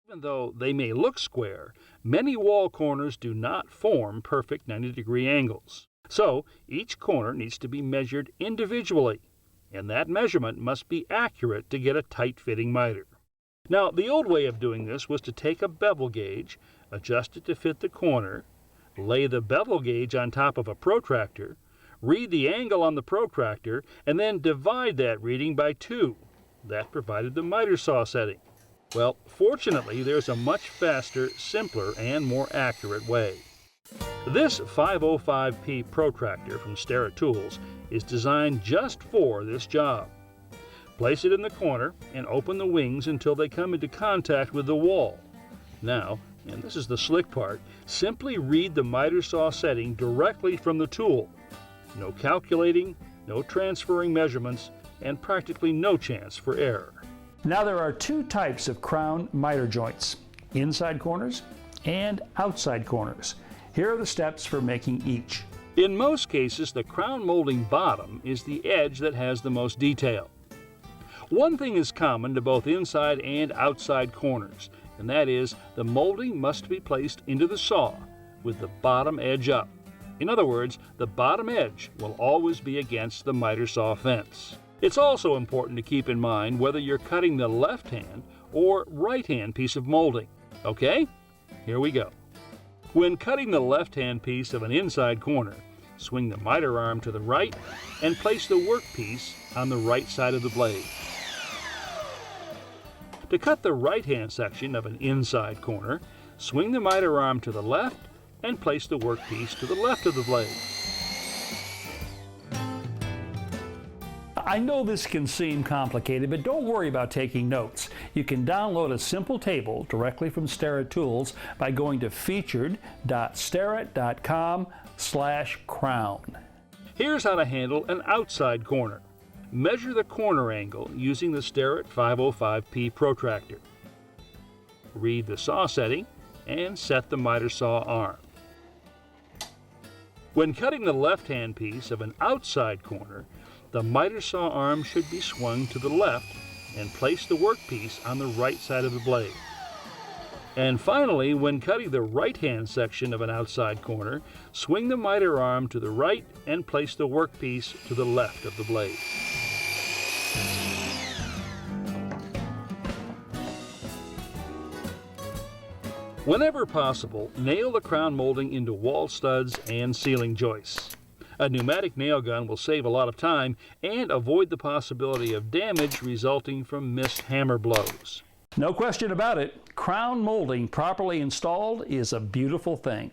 Even though they may look square, many wall corners do not form perfect 90-degree angles. So each corner needs to be measured individually, and that measurement must be accurate to get a tight-fitting miter. Now, the old way of doing this was to take a bevel gauge, adjust it to fit the corner, lay the bevel gauge on top of a protractor, read the angle on the protractor, and then divide that reading by 2. That provided the miter saw setting. Well, fortunately, there's a much faster, simpler, and more accurate way. This 505P protractor from Starrett Tools is designed just for this job. Place it in the corner and open the wings until they come into contact with the wall. Now, and this is the slick part, simply read the miter saw setting directly from the tool. No calculating, no transferring measurements, and practically no chance for error. Now there are 2 types of crown miter joints, inside corners and outside corners. Here are the steps for making each. In most cases, the crown molding bottom is the edge that has the most detail. One thing is common to both inside and outside corners, and that is the molding must be placed into the saw with the bottom edge up. In other words, the bottom edge will always be against the miter saw fence. It's also important to keep in mind whether you're cutting the left-hand or right-hand piece of molding. Okay? Here we go. When cutting the left-hand piece of an inside corner, swing the miter arm to the right and place the workpiece on the right side of the blade. To cut the right-hand section of an inside corner, swing the miter arm to the left and place the workpiece to the left of the blade. I know this can seem complicated, but don't worry about taking notes. You can download a simple table directly from Starrett Tools by going to featured.starrett.com/crown. Here's how to handle an outside corner. Measure the corner angle using the Starrett 505P protractor. Read the saw setting and set the miter saw arm. When cutting the left-hand piece of an outside corner, the miter saw arm should be swung to the left and place the workpiece on the right side of the blade. And finally, when cutting the right-hand section of an outside corner, swing the miter arm to the right and place the workpiece to the left of the blade. Whenever possible, nail the crown molding into wall studs and ceiling joists. A pneumatic nail gun will save a lot of time and avoid the possibility of damage resulting from missed hammer blows. No question about it, crown molding properly installed is a beautiful thing.